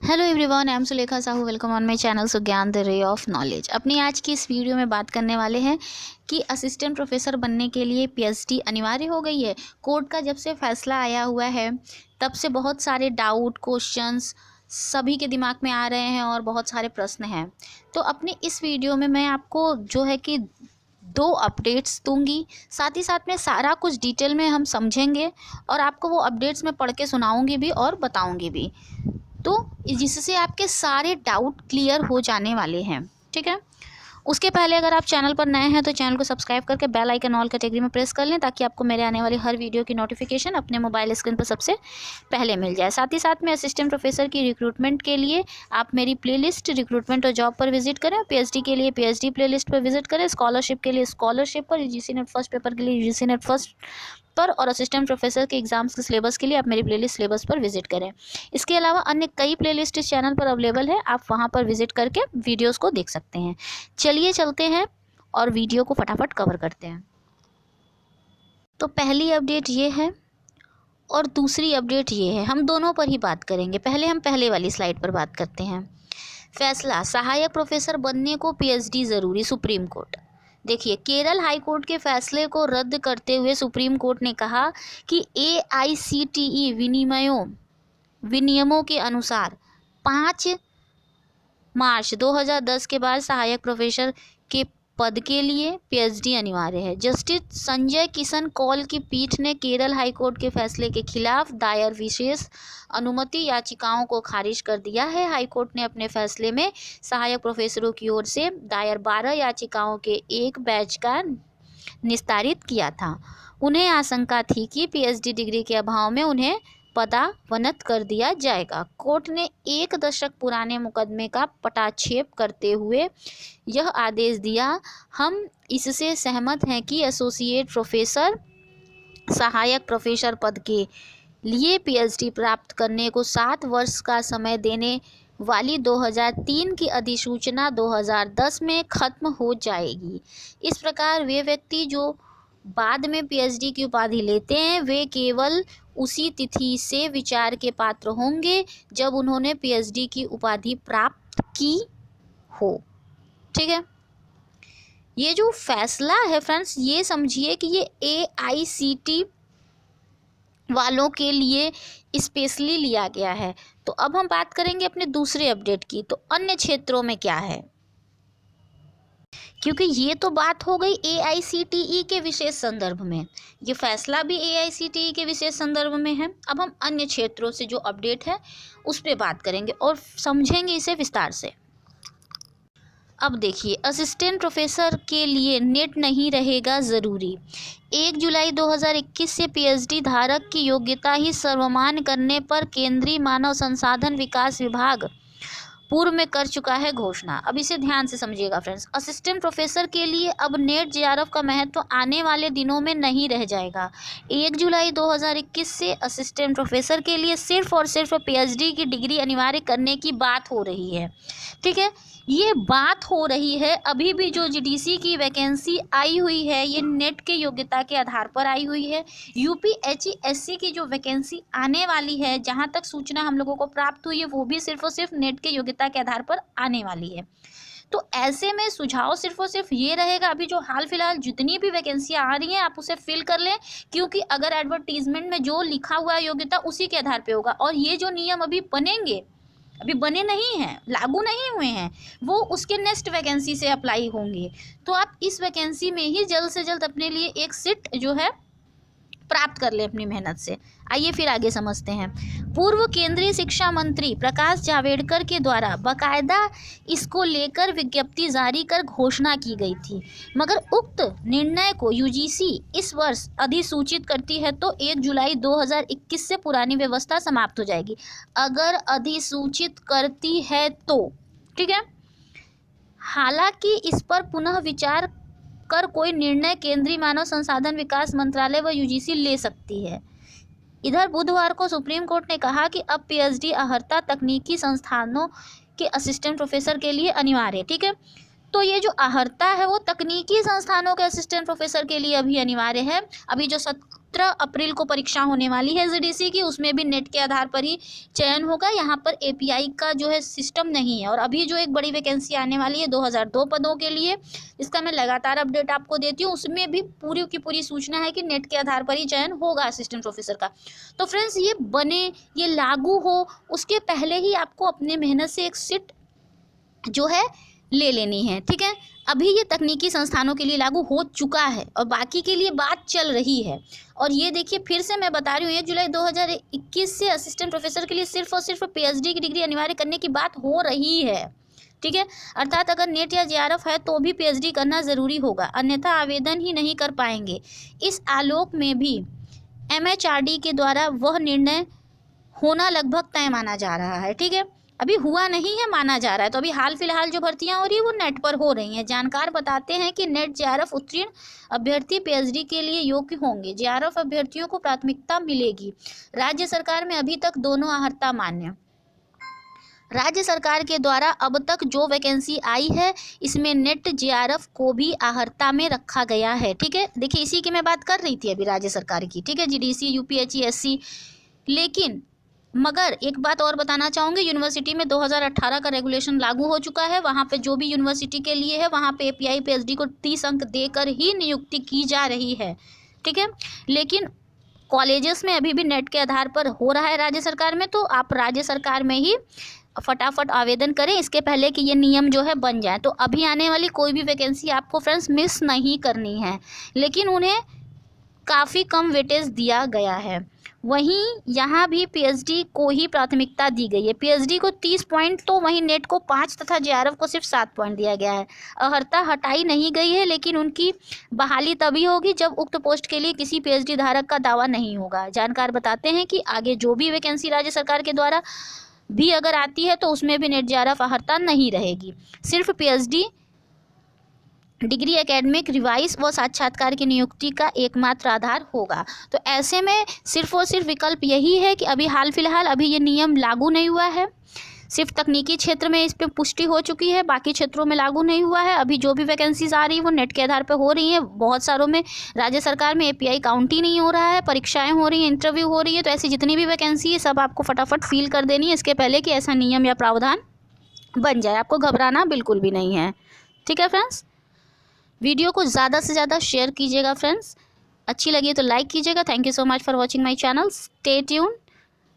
Hello everyone, I am Sulekha Sahu. Welcome on my channel Sugyan the ray of knowledge. अपनी आज की इस वीडियो में बात करने वाले हैं कि असिस्टेंट प्रोफेसर बनने के लिए पीएचडी अनिवार्य हो गई है। कोर्ट का जब से फैसला आया हुआ है तब से बहुत सारे डाउट, क्वेश्चंस सभी के दिमाग में आ रहे हैं और बहुत सारे प्रश्न हैं। तो अपने इस वीडियो में मैं आपको जो है कि दो अपडेट्स दूंगी, साथ ही साथ में सारा कुछ डिटेल में हम समझेंगे और आपको वो अपडेट्स मैं पढ़ के सुनाऊंगी भी और बताऊंगी भी, तो जिससे आपके सारे डाउट क्लियर हो जाने वाले हैं। ठीक है, उसके पहले अगर आप चैनल पर नए हैं तो चैनल को सब्सक्राइब करके बेल आइकन ऑल कैटेगरी में प्रेस कर लें ताकि आपको मेरे आने वाली हर वीडियो की नोटिफिकेशन अपने मोबाइल स्क्रीन पर सबसे पहले मिल जाए। साथ ही साथ में असिस्टेंट प्रोफेसर की रिक्रूटमेंट के लिए आप मेरी प्लेलिस्ट रिक्रूटमेंट और जॉब पर विजिट करें, पीएचडी के लिए पीएचडी प्लेलिस्ट पर विजिट करें, स्कॉलरशिप के लिए स्कॉलरशिप पर, यूजीसी नेट फर्स्ट पेपर के लिए यूजीसी नेट फर्स्ट पर और असिस्टेंट प्रोफेसर के एग्जाम्स के सिलेबस के लिए आप मेरी प्लेलिस्ट सिलेबस पर विजिट करें। इसके अलावा अन्य कई प्लेलिस्ट इस चैनल पर अवेलेबल है, आप वहां पर विजिट करके वीडियोस को देख सकते हैं। चलिए चलते हैं और वीडियो को फटाफट कवर करते हैं। तो पहली अपडेट ये है और दूसरी अपडेट ये है, हम दोनों पर ही बात करेंगे। पहले हम पहले वाली स्लाइड पर बात करते हैं। फैसला, सहायक प्रोफेसर बनने को पीएचडी जरूरी, सुप्रीम कोर्ट। देखिए, केरल हाई कोर्ट के फैसले को रद्द करते हुए सुप्रीम कोर्ट ने कहा कि एआईसीटीई विनियमों के अनुसार 5 मार्च 2010 के बाद सहायक प्रोफेसर के पद के लिए पीएचडी अनिवार्य है। जस्टिस संजय किशन कौल की पीठ ने केरल हाईकोर्ट के फैसले के खिलाफ दायर विशेष अनुमति याचिकाओं को खारिज कर दिया है। हाईकोर्ट ने अपने फैसले में सहायक प्रोफेसरों की ओर से दायर 12 याचिकाओं के एक बैच का निस्तारित किया था। उन्हें आशंका थी कि पीएचडी डिग्री के अभाव में उन्हें पदावनत कर दिया जाएगा। कोर्ट ने 1 दशक पुराने मुकदमे का पटाक्षेप करते हुए यह आदेश दिया, हम इससे सहमत हैं कि एसोसिएट प्रोफेसर सहायक प्रोफेसर पद के लिए पीएचडी प्राप्त करने को 7 वर्ष का समय देने वाली 2003 की अधिसूचना 2010 में खत्म हो जाएगी। इस प्रकार वे व्यक्ति जो बाद में पीएचडी की उपाधि लेते हैं वे केवल उसी तिथि से विचार के पात्र होंगे जब उन्होंने पीएचडी की उपाधि प्राप्त की हो। ठीक है, ये जो फैसला है फ्रेंड्स, ये समझिए कि ये एआईसीटी वालों के लिए स्पेशली लिया गया है। तो अब हम बात करेंगे अपने दूसरे अपडेट की। तो अन्य क्षेत्रों में क्या है, क्योंकि ये तो बात हो गई एआईसीटीई के विशेष संदर्भ में, ये फैसला भी एआईसीटीई के विशेष संदर्भ में है। अब हम अन्य क्षेत्रों से जो अपडेट है उस पर बात करेंगे और समझेंगे इसे विस्तार से। अब देखिए, असिस्टेंट प्रोफेसर के लिए नेट नहीं रहेगा ज़रूरी। 1 जुलाई 2021 से पीएचडी धारक की योग्यता ही सर्वमान्य करने पर केंद्रीय मानव संसाधन विकास विभाग पूर्व में कर चुका है घोषणा। अब इसे ध्यान से समझिएगा फ्रेंड्स, असिस्टेंट प्रोफेसर के लिए अब नेट जेआरएफ का महत्व आने वाले दिनों में नहीं रह जाएगा। 1 जुलाई 2021 से असिस्टेंट प्रोफेसर के लिए सिर्फ और सिर्फ पीएचडी की डिग्री अनिवार्य करने की बात हो रही है। ठीक है, ये बात हो रही है। अभी भी जो जीडीसी की वैकेंसी आई हुई है ये नेट के योग्यता के आधार पर आई हुई है। यूपीएचईएससी की जो वैकेंसी आने वाली है, जहां तक सूचना हम लोगों को प्राप्त हुई है, वो भी सिर्फ और सिर्फ नेट के योग्यता के आधार पर आने वाली है। तो ऐसे में सुझाव सिर्फ और सिर्फ ये रहेगा, अभी जो हाल फिलहाल जितनी भी वैकेंसियां आ रही हैं आप उसे फिल कर लें, क्योंकि अगर एडवर्टीजमेंट में जो लिखा हुआ है योग्यता उसी के आधार पर होगा। और ये जो नियम अभी बनेंगे, अभी बने नहीं हैं, लागू नहीं हुए हैं, वो उसके नेक्स्ट वैकेंसी से अप्लाई होंगे। तो आप इस वैकेंसी में ही जल्द से जल्द अपने लिए एक सीट जो है प्राप्त कर लें अपनी मेहनत से। आइए फिर आगे समझते हैं। पूर्व केंद्रीय शिक्षा मंत्री प्रकाश जावड़ेकर के द्वारा बाकायदा इसको लेकर विज्ञप्ति जारी कर घोषणा की गई थी, मगर उक्त निर्णय को यूजीसी इस वर्ष अधिसूचित करती है तो 1 जुलाई 2021 से पुरानी व्यवस्था समाप्त हो जाएगी। अगर अधिसूचित करती है तो ठीक है, हालांकि इस पर पुनः विचार कर कोई निर्णय केंद्रीय मानव संसाधन विकास मंत्रालय व यूजीसी ले सकती है। इधर बुधवार को सुप्रीम कोर्ट ने कहा कि अब पीएचडी अर्हता तकनीकी संस्थानों के असिस्टेंट प्रोफेसर के लिए अनिवार्य है। ठीक है, तो ये जो अर्हता है वो तकनीकी संस्थानों के असिस्टेंट प्रोफेसर के लिए अभी अनिवार्य है। अभी जो 17 अप्रैल को परीक्षा होने वाली है जीडीसी की, उसमें भी नेट के आधार पर ही चयन होगा। यहाँ पर एपीआई का जो है सिस्टम नहीं है। और अभी जो एक बड़ी वैकेंसी आने वाली है 2002 पदों के लिए, इसका मैं लगातार अपडेट आपको देती हूँ, उसमें भी पूरी की पूरी सूचना है कि नेट के आधार पर ही चयन होगा असिस्टेंट प्रोफेसर का। तो फ्रेंड्स ये बने, ये लागू हो, उसके पहले ही आपको अपने मेहनत से एक सीट जो है ले लेनी है, ठीक है। अभी ये तकनीकी संस्थानों के लिए लागू हो चुका है और बाकी के लिए बात चल रही है। और ये देखिए फिर से मैं बता रही हूँ, 1 जुलाई 2021 से असिस्टेंट प्रोफेसर के लिए सिर्फ और सिर्फ पीएचडी की डिग्री अनिवार्य करने की बात हो रही है, ठीक है। अर्थात अगर नेट या जेआरएफ है तो भी पीएचडी करना ज़रूरी होगा, अन्यथा आवेदन ही नहीं कर पाएंगे। इस आलोक में भी एमएचआरडी के द्वारा वह निर्णय होना लगभग तय माना जा रहा है, ठीक है। अभी हुआ नहीं है, माना जा रहा है। तो अभी हाल फिलहाल जो भर्तियां हो रही है वो नेट पर हो रही हैं। जानकार बताते हैं कि नेट जेआरएफ उत्तीर्ण अभ्यर्थी पीएचडी के लिए योग्य होंगे। जेआरएफ अभ्यर्थियों को प्राथमिकता मिलेगी। राज्य सरकार में अभी तक दोनों अर्हता मान्य। राज्य सरकार के द्वारा अब तक जो वैकेंसी आई है इसमें नेट जेआरएफ को भी आहर्ता में रखा गया है, ठीक है। देखिए इसी की मैं बात कर रही थी अभी राज्य सरकार की, ठीक है, जीडीसी, यूपीएचसी। लेकिन मगर एक बात और बताना चाहूँगी, यूनिवर्सिटी में 2018 का रेगुलेशन लागू हो चुका है। वहाँ पे जो भी यूनिवर्सिटी के लिए है वहाँ पे एपीआई पीएचडी को 30 अंक देकर ही नियुक्ति की जा रही है, ठीक है। लेकिन कॉलेजेस में अभी भी नेट के आधार पर हो रहा है राज्य सरकार में, तो आप राज्य सरकार में ही फटाफट आवेदन करें इसके पहले कि ये नियम जो है बन जाए। तो अभी आने वाली कोई भी वैकेंसी आपको फ्रेंड्स मिस नहीं करनी है, लेकिन उन्हें काफ़ी कम वेटेज दिया गया है। वहीं यहाँ भी पीएचडी को ही प्राथमिकता दी गई है। पीएचडी को 30 पॉइंट तो वहीं नेट को 5 तथा जेआरएफ को सिर्फ 7 पॉइंट दिया गया है। अर्हता हटाई नहीं गई है, लेकिन उनकी बहाली तभी होगी जब उक्त पोस्ट के लिए किसी पीएचडी धारक का दावा नहीं होगा। जानकार बताते हैं कि आगे जो भी वैकेंसी राज्य सरकार के द्वारा भी अगर आती है तो उसमें भी नेट जेआरएफ अर्हता नहीं रहेगी। सिर्फ पीएचडी डिग्री एकेडमिक रिवाइज व साक्षात्कार की नियुक्ति का एकमात्र आधार होगा। तो ऐसे में सिर्फ और सिर्फ विकल्प यही है कि अभी हाल फिलहाल अभी ये नियम लागू नहीं हुआ है। सिर्फ तकनीकी क्षेत्र में इस पर पुष्टि हो चुकी है, बाकी क्षेत्रों में लागू नहीं हुआ है। अभी जो भी वैकेंसीज आ रही है वो नेट के आधार पर हो रही हैं। बहुत सारों में राज्य सरकार में एपीआई काउंट ही नहीं हो रहा है, परीक्षाएं हो रही हैं, इंटरव्यू हो रही है। तो ऐसी जितनी भी वैकेंसी है सब आपको फटाफट फिल कर देनी है इसके पहले कि ऐसा नियम या प्रावधान बन जाए। आपको घबराना बिल्कुल भी नहीं है, ठीक है फ्रेंड्स। वीडियो को ज़्यादा से ज़्यादा शेयर कीजिएगा फ्रेंड्स, अच्छी लगी तो लाइक कीजिएगा। Thank you so much for watching my channel. Stay tune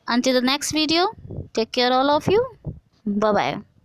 until the next video. Take care all of you. Bye bye.